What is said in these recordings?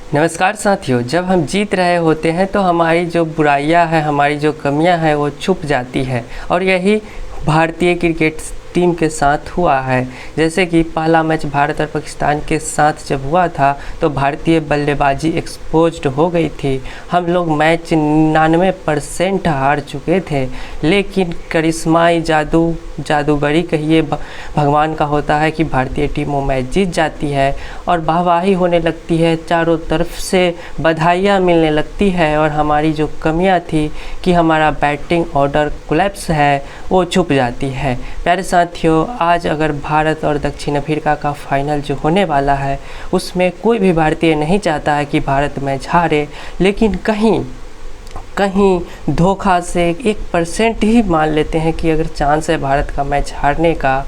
नमस्कार साथियों, जब हम जीत रहे होते हैं तो हमारी जो बुराइयां हैं, हमारी जो कमियां हैं वो छुप जाती है। और यही भारतीय क्रिकेट टीम के साथ हुआ है। जैसे कि पहला मैच भारत और पाकिस्तान के साथ जब हुआ था तो भारतीय बल्लेबाजी एक्सपोज्ड हो गई थी। हम लोग मैच 99% हार चुके थे, लेकिन करिश्माई जादूगरी कहिए भगवान का होता है कि भारतीय टीम वो मैच जीत जाती है और वाहवाही होने लगती है, चारों तरफ से बधाइयाँ मिलने लगती है। और हमारी जो कमियाँ थी कि हमारा बैटिंग ऑर्डर कोलैप्स है वो छुप जाती है। प्यारे साथियों, आज अगर भारत और दक्षिण अफ्रीका का फाइनल जो होने वाला है उसमें कोई भी भारतीय नहीं चाहता है कि भारत मैच हारे, लेकिन कहीं धोखा से 1% ही मान लेते हैं कि अगर चांस है भारत का मैच हारने का,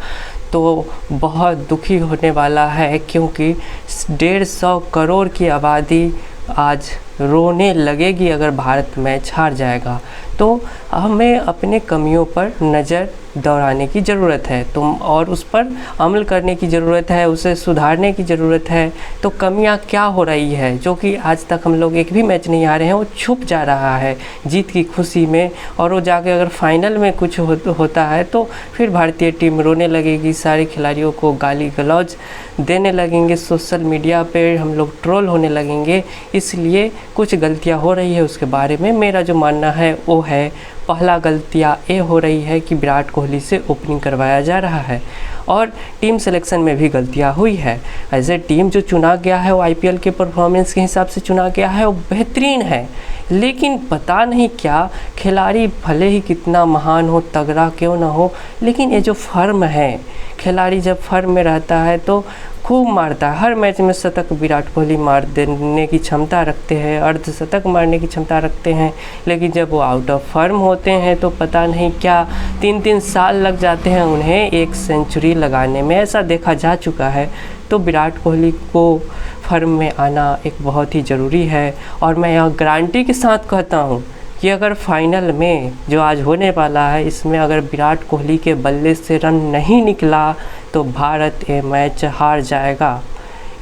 तो बहुत दुखी होने वाला है। क्योंकि 150 करोड़ की आबादी आज रोने लगेगी अगर भारत मैच हार जाएगा। तो हमें अपने कमियों पर नज़र दौड़ाने की ज़रूरत है और उस पर अमल करने की ज़रूरत है, उसे सुधारने की ज़रूरत है। तो कमियां क्या हो रही है जो कि आज तक हम लोग एक भी मैच नहीं हारे हैं, वो छुप जा रहा है जीत की खुशी में। और वो जाके अगर फाइनल में कुछ होता है तो फिर भारतीय टीम रोने लगेगी, सारे खिलाड़ियों को गाली गलौज देने लगेंगे, सोशल मीडिया पे हम लोग ट्रोल होने लगेंगे। इसलिए कुछ गलतियां हो रही है, उसके बारे में मेरा जो मानना है वो है, पहला गलतियाँ ये हो रही है कि विराट कोहली से ओपनिंग करवाया जा रहा है और टीम सिलेक्शन में भी गलतियाँ हुई है। ऐसे टीम जो चुना गया है वो आईपीएल के परफॉर्मेंस के हिसाब से चुना गया है, वो बेहतरीन है, लेकिन पता नहीं क्या खिलाड़ी भले ही कितना महान हो, तगड़ा क्यों ना हो, लेकिन ये जो फर्म है, खिलाड़ी जब फर्म में रहता है तो खूब मारता है। हर मैच में शतक विराट कोहली मार देने की क्षमता रखते हैं, अर्धशतक मारने की क्षमता रखते हैं, लेकिन जब वो आउट ऑफ फॉर्म होते हैं तो पता नहीं क्या 3-3 साल लग जाते हैं उन्हें एक सेंचुरी लगाने में, ऐसा देखा जा चुका है। तो विराट कोहली को फॉर्म में आना एक बहुत ही ज़रूरी है। और मैं यह गारंटी के साथ कहता हूँ कि अगर फाइनल में जो आज होने वाला है इसमें अगर विराट कोहली के बल्ले से रन नहीं निकला तो भारत ये मैच हार जाएगा।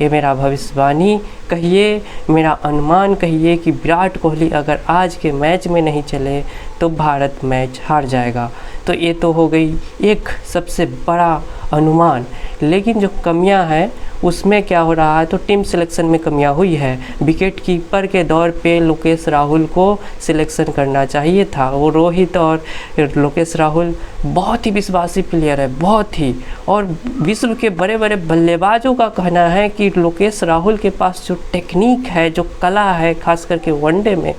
ये मेरा भविष्यवाणी कहिए, मेरा अनुमान कहिए कि विराट कोहली अगर आज के मैच में नहीं चले तो भारत मैच हार जाएगा। तो ये तो हो गई एक सबसे बड़ा अनुमान। लेकिन जो कमियां हैं उसमें क्या हो रहा है, तो टीम सिलेक्शन में कमियां हुई है। विकेट कीपर के दौर पे लोकेश राहुल को सिलेक्शन करना चाहिए था। वो रोहित और लोकेश राहुल बहुत ही विश्वासी प्लेयर है, बहुत ही। और विश्व के बड़े बड़े बल्लेबाजों का कहना है कि लोकेश राहुल के पास जो टेक्निक है, जो कला है, खास करके वनडे में,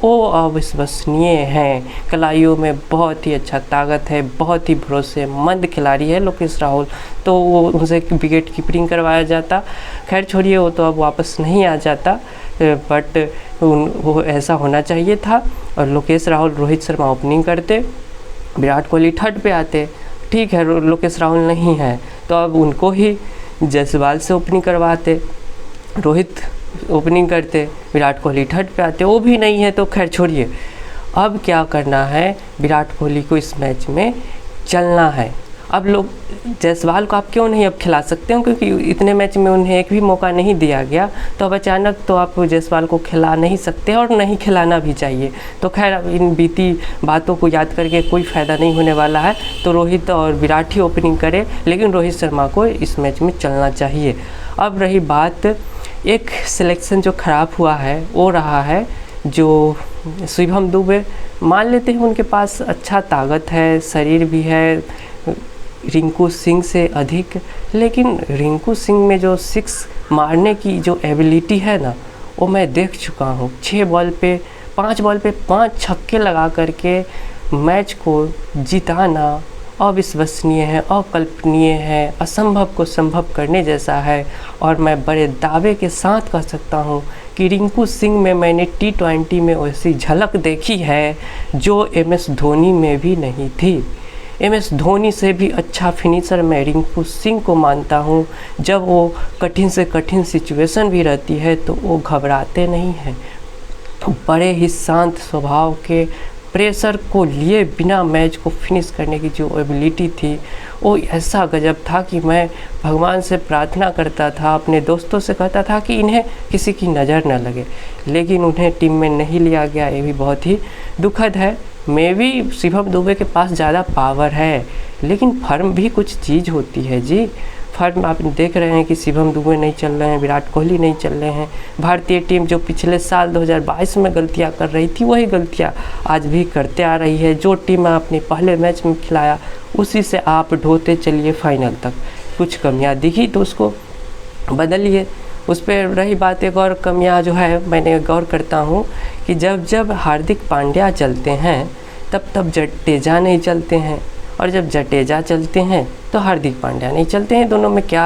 वो अविश्वसनीय हैं। कलाइयों में बहुत ही अच्छा ताकत है, बहुत ही भरोसेमंद खिलाड़ी है लोकेश राहुल। तो वो उनसे विकेट कीपिंग करवाया जाता, खैर छोड़िए, वो तो अब वापस नहीं आ जाता, बट वो ऐसा होना चाहिए था। और लोकेश राहुल, रोहित शर्मा ओपनिंग करते, विराट कोहली थर्ड पे आते। ठीक है, लोकेश राहुल नहीं है तो अब उनको ही जायसवाल से ओपनिंग करवाते, रोहित ओपनिंग करते, विराट कोहली थर्ड पे आते। वो भी नहीं है तो खैर छोड़िए। अब क्या करना है, विराट कोहली को इस मैच में चलना है। अब लोग जायसवाल को आप क्यों नहीं अब खिला सकते हो, क्योंकि इतने मैच में उन्हें एक भी मौका नहीं दिया गया, तो अब अचानक तो आप जायसवाल को खिला नहीं सकते और नहीं खिलाना भी चाहिए। तो खैर अब इन बीती बातों को याद करके कोई फ़ायदा नहीं होने वाला है। तो रोहित और विराट ही ओपनिंग करे, लेकिन रोहित शर्मा को इस मैच में चलना चाहिए। अब रही बात, एक सिलेक्शन जो ख़राब हुआ है वो रहा है जो शिवम दुबे। मान लेते हैं उनके पास अच्छा ताकत है, शरीर भी है रिंकू सिंह से अधिक, लेकिन रिंकू सिंह में जो 6 मारने की जो एबिलिटी है ना, वो मैं देख चुका हूँ। 5 बॉल पे 5 छक्के लगा करके मैच को जिताना अविश्वसनीय है, अकल्पनीय है, असंभव को संभव करने जैसा है। और मैं बड़े दावे के साथ कह सकता हूँ कि रिंकू सिंह में मैंने T20 में वैसी झलक देखी है जो MS धोनी में भी नहीं थी। MS धोनी से भी अच्छा फिनिशर मैं रिंकू सिंह को मानता हूँ। जब वो कठिन से कठिन सिचुएशन भी रहती है तो वो घबराते नहीं हैं, बड़े ही शांत स्वभाव के, प्रेशर को लिए बिना मैच को फिनिश करने की जो एबिलिटी थी वो ऐसा गजब था कि मैं भगवान से प्रार्थना करता था, अपने दोस्तों से कहता था कि इन्हें किसी की नज़र न लगे, लेकिन उन्हें टीम में नहीं लिया गया। ये भी बहुत ही दुखद है। मे भी शिवम दुबे के पास ज़्यादा पावर है, लेकिन फर्म भी कुछ चीज़ होती है जी। फर्म आप देख रहे हैं कि शिवम दुबे नहीं चल रहे हैं, विराट कोहली नहीं चल रहे हैं। भारतीय टीम जो पिछले साल 2022 में गलतियां कर रही थी वही गलतियां आज भी करते आ रही है। जो टीम आपने पहले मैच में खिलाया उसी से आप ढोते चलिए फाइनल तक। कुछ कमियां दिखी तो उसको बदलिए। उस पर रही बात, एक और कमियां जो है मैंने गौर करता हूं कि जब जब हार्दिक पांड्या चलते हैं तब जडेजा नहीं चलते हैं, और जब जडेजा चलते हैं तो हार्दिक पांड्या नहीं चलते हैं। दोनों में क्या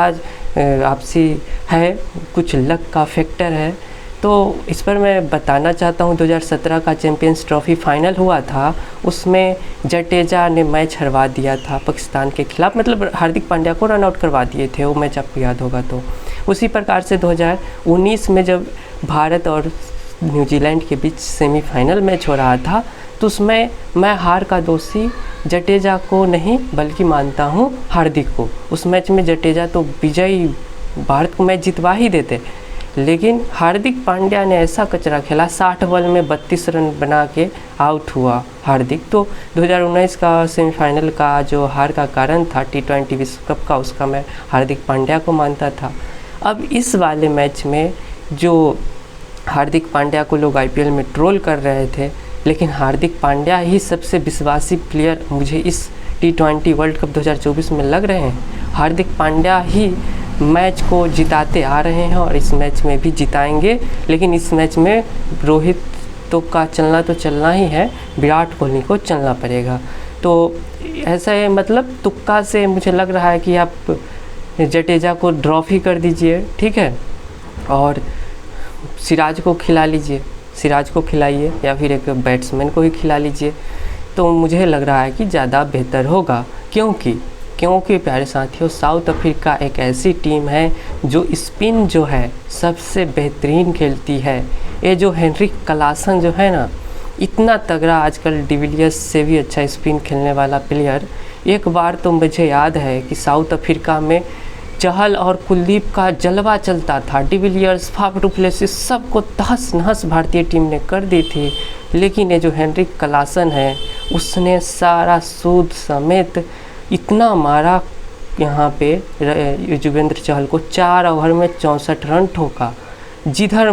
आपसी है, कुछ लक का फैक्टर है। तो इस पर मैं बताना चाहता हूँ 2017 का चैम्पियंस ट्रॉफी फाइनल हुआ था, उसमें जडेजा ने मैच हरवा दिया था पाकिस्तान के खिलाफ, मतलब हार्दिक पांड्या को रन आउट करवा दिए थे, वो मैच आपको याद होगा। तो उसी प्रकार से 2019 में जब भारत और न्यूजीलैंड के बीच सेमीफाइनल मैच हो रहा था तो उसमें मैं हार का दोषी जडेजा को नहीं बल्कि मानता हूँ हार्दिक को। उस मैच में जडेजा तो विजयी भारत को मैच जितवा ही देते, लेकिन हार्दिक पांड्या ने ऐसा कचरा खेला, 60 बॉल में 32 रन बना के आउट हुआ हार्दिक। तो 2019 का सेमीफाइनल का जो हार का कारण था T20 विश्व कप का, उसका मैं हार्दिक पांड्या को मानता था। अब इस वाले मैच में जो हार्दिक पांड्या को लोग IPL में ट्रोल कर रहे थे, लेकिन हार्दिक पांड्या ही सबसे विश्वासी प्लेयर मुझे इस T20 वर्ल्ड कप 2024 में लग रहे हैं। हार्दिक पांड्या ही मैच को जिताते आ रहे हैं और इस मैच में भी जिताएंगे, लेकिन इस मैच में रोहित का चलना तो चलना ही है, विराट कोहली को चलना पड़ेगा। तो ऐसा है, मतलब तुक्का से मुझे लग रहा है कि आप जडेजा को ड्रॉप ही कर दीजिए, ठीक है, और सिराज को खिला लीजिए, सिराज को खिलाइए या फिर एक बैट्समैन को ही खिला लीजिए, तो मुझे लग रहा है कि ज़्यादा बेहतर होगा। क्योंकि प्यारे साथियों, साउथ अफ्रीका एक ऐसी टीम है जो स्पिन जो है सबसे बेहतरीन खेलती है। ये जो हेनरिक क्लासन जो है ना, इतना तगड़ा, आजकल डिविलियर्स से भी अच्छा स्पिन खेलने वाला प्लेयर। एक बार तो मुझे याद है कि साउथ अफ्रीका में चहल और कुलदीप का जलवा चलता था, डिविलियर्स, फाफ डु प्लेसिस सबको तहस नहस भारतीय टीम ने कर दी थी, लेकिन ये जो हेनरिक क्लासन है उसने सारा सूद समेत इतना मारा यहाँ पे युजवेंद्र चहल को, 4 ओवर में 64 रन ठोका। जिधर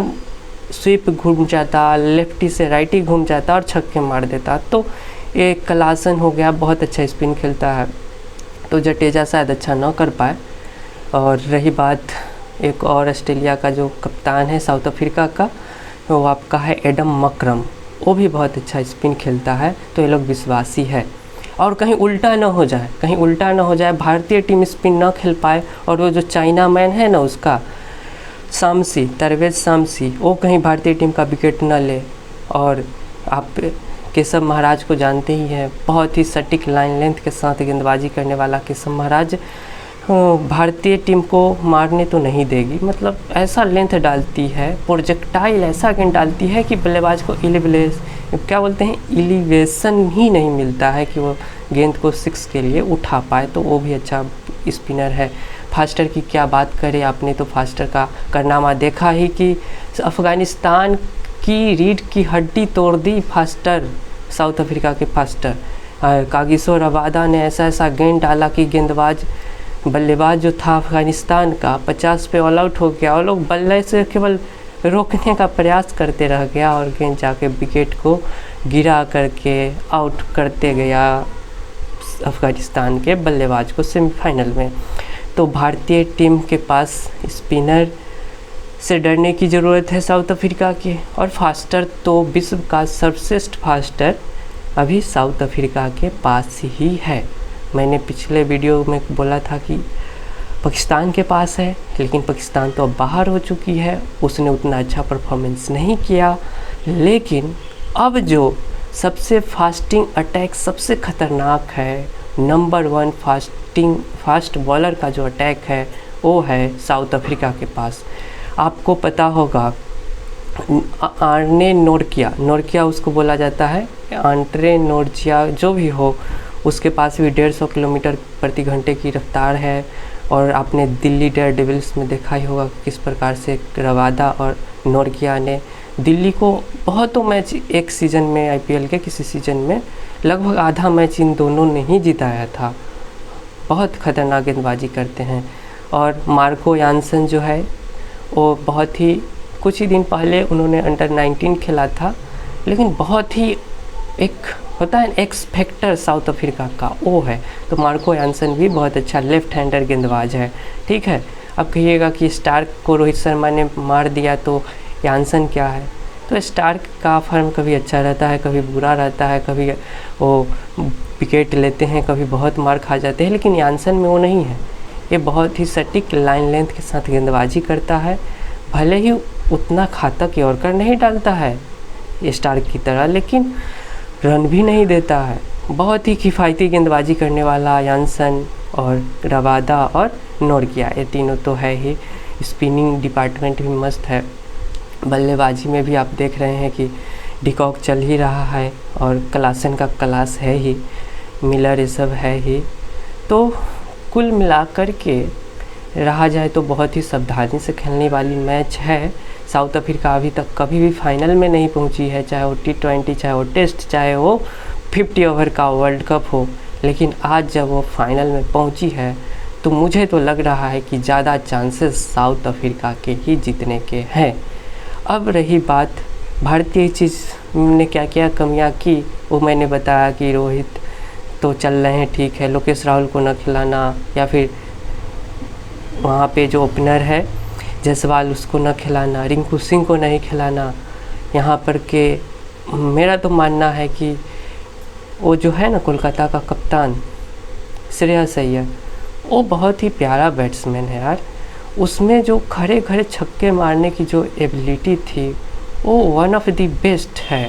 स्वीप घूम जाता, लेफ्टी से राइटी घूम जाता और छक्के मार देता। तो ये क्लासन हो गया, बहुत अच्छा स्पिन खेलता है, तो जडेजा शायद अच्छा ना कर पाए। और रही बात एक और ऑस्ट्रेलिया का जो कप्तान है साउथ अफ्रीका का, वो आपका है एडम मकरम, वो भी बहुत अच्छा स्पिन खेलता है। तो ये लोग विश्वासी है, और कहीं उल्टा ना हो जाए, भारतीय टीम स्पिन ना खेल पाए और वो जो चाइना मैन है ना उसका शामसी, तरवेज शामसी, वो कहीं भारतीय टीम का विकेट ना ले। और आप केशव महाराज को जानते ही हैं, बहुत ही सटीक लाइन लेंथ के साथ गेंदबाजी करने वाला केशव महाराज भारतीय टीम को मारने तो नहीं देगी, मतलब ऐसा लेंथ डालती है, प्रोजेक्टाइल ऐसा गेंद डालती है कि बल्लेबाज को एलिवेशन ही नहीं मिलता है कि वो गेंद को 6 के लिए उठा पाए। तो वो भी अच्छा स्पिनर है। फास्टर की क्या बात करें, आपने तो फास्टर का कारनामा देखा ही कि अफ़गानिस्तान की रीढ़ की हड्डी तोड़ दी फास्टर, साउथ अफ्रीका के फास्टर कागिसो रबादा ने ऐसा गेंद डाला कि बल्लेबाज जो था अफ़गानिस्तान का 50 पे ऑल आउट हो गया, और लोग बल्ले से केवल रोकने का प्रयास करते रह गया और गेंद जाके विकेट को गिरा करके आउट करते गया अफ़गानिस्तान के बल्लेबाज को सेमीफाइनल में। तो भारतीय टीम के पास स्पिनर से डरने की ज़रूरत है साउथ अफ्रीका के, और फास्टर तो विश्व का सर्वश्रेष्ठ फास्टर अभी साउथ अफ्रीका के पास ही है। मैंने पिछले वीडियो में बोला था कि पाकिस्तान के पास है, लेकिन पाकिस्तान तो अब बाहर हो चुकी है, उसने उतना अच्छा परफॉर्मेंस नहीं किया। लेकिन अब जो सबसे फास्टिंग अटैक, सबसे ख़तरनाक है, नंबर 1 फास्ट बॉलर का जो अटैक है वो है साउथ अफ्रीका के पास। आपको पता होगा आर्ने नोर्किया उसको बोला जाता है, आंट्रे नोर्चिया जो भी हो, उसके पास भी 150 किलोमीटर प्रति घंटे की रफ्तार है। और आपने दिल्ली डेयरडेविल्स में देखा ही होगा किस प्रकार से रबादा और नोर्किया ने दिल्ली को बहुतों मैच एक सीज़न में, आईपीएल के किसी सीज़न में लगभग आधा मैच इन दोनों ने ही जिताया था। बहुत खतरनाक गेंदबाजी करते हैं। और मार्को यानसन जो है वो बहुत ही, कुछ ही दिन पहले उन्होंने अंडर 19 खेला था, लेकिन बहुत ही एक होता है एक्स फैक्टर साउथ अफ्रीका का वो है। तो मार्को यानसन भी बहुत अच्छा लेफ्ट हैंडर गेंदबाज है। ठीक है, अब कहिएगा कि स्टार्क को रोहित शर्मा ने मार दिया तो यानसन क्या है। तो स्टार्क का फॉर्म कभी अच्छा रहता है, कभी बुरा रहता है, कभी वो विकेट लेते हैं, कभी बहुत मार खा जाते हैं, लेकिन यानसन में वो नहीं है। ये बहुत ही सटीक लाइन लेंथ के साथ गेंदबाजी करता है। भले ही उतना घातक यॉर्कर नहीं डालता है स्टार्क की तरह, लेकिन रन भी नहीं देता है। बहुत ही किफ़ायती गेंदबाजी करने वाला यानसन और रबादा और नोर्किया, ये तीनों तो है ही। स्पिनिंग डिपार्टमेंट भी मस्त है। बल्लेबाजी में भी आप देख रहे हैं कि डिकॉक चल ही रहा है और क्लासन का क्लास है ही, मिलर ये सब है ही। तो कुल मिलाकर के रहा जाए तो बहुत ही सावधानी से खेलने वाली मैच है। साउथ अफ्रीका अभी तक कभी भी फाइनल में नहीं पहुंची है, चाहे वो T20, चाहे वो टेस्ट, चाहे वो 50 ओवर का वर्ल्ड कप हो। लेकिन आज जब वो फाइनल में पहुंची है तो मुझे तो लग रहा है कि ज़्यादा चांसेस साउथ अफ्रीका के ही जीतने के हैं। अब रही बात भारतीय चीज़ ने क्या क्या कमियां की, वो मैंने बताया कि रोहित तो चल रहे हैं ठीक है, लोकेश राहुल को न खिलाना, या फिर वहाँ पे जो ओपनर है जायसवाल उसको न खिलाना, रिंकू सिंह को नहीं खिलाना। यहाँ पर के मेरा तो मानना है कि वो जो है ना कोलकाता का कप्तान श्रेयस अय्यर, वो बहुत ही प्यारा बैट्समैन है यार। उसमें जो खड़े खड़े छक्के मारने की जो एबिलिटी थी वो वन ऑफ द बेस्ट है।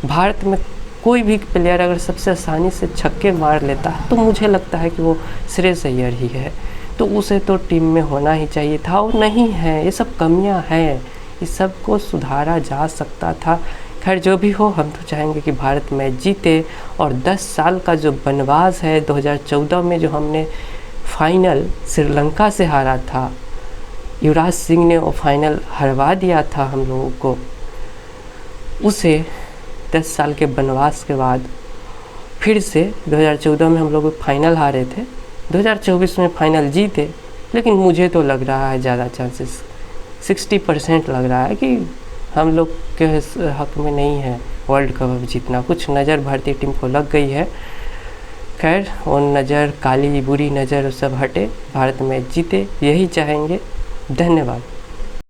भारत में कोई भी प्लेयर अगर सबसे आसानी से छक्के मार लेता है तो मुझे लगता है कि वो श्रेयस अय्यर ही है। तो उसे तो टीम में होना ही चाहिए था, वो नहीं है। ये सब कमियां हैं, इस सब को सुधारा जा सकता था। खैर जो भी हो, हम तो चाहेंगे कि भारत मैच जीते और 10 साल का जो वनवास है 2014 में जो हमने फाइनल श्रीलंका से हारा था, युवराज सिंह ने वो फाइनल हरवा दिया था हम लोगों को, उसे 10 साल के वनवास के बाद फिर से 2014 में हम लोग फाइनल हारे थे, 2024 में फाइनल जीते। लेकिन मुझे तो लग रहा है ज़्यादा चांसेस 60% लग रहा है कि हम लोग के हक में नहीं है वर्ल्ड कप जीतना। कुछ नज़र भारतीय टीम को लग गई है। खैर वो नज़र, काली बुरी नज़र सब हटे, भारत मैच जीते, यही चाहेंगे। धन्यवाद।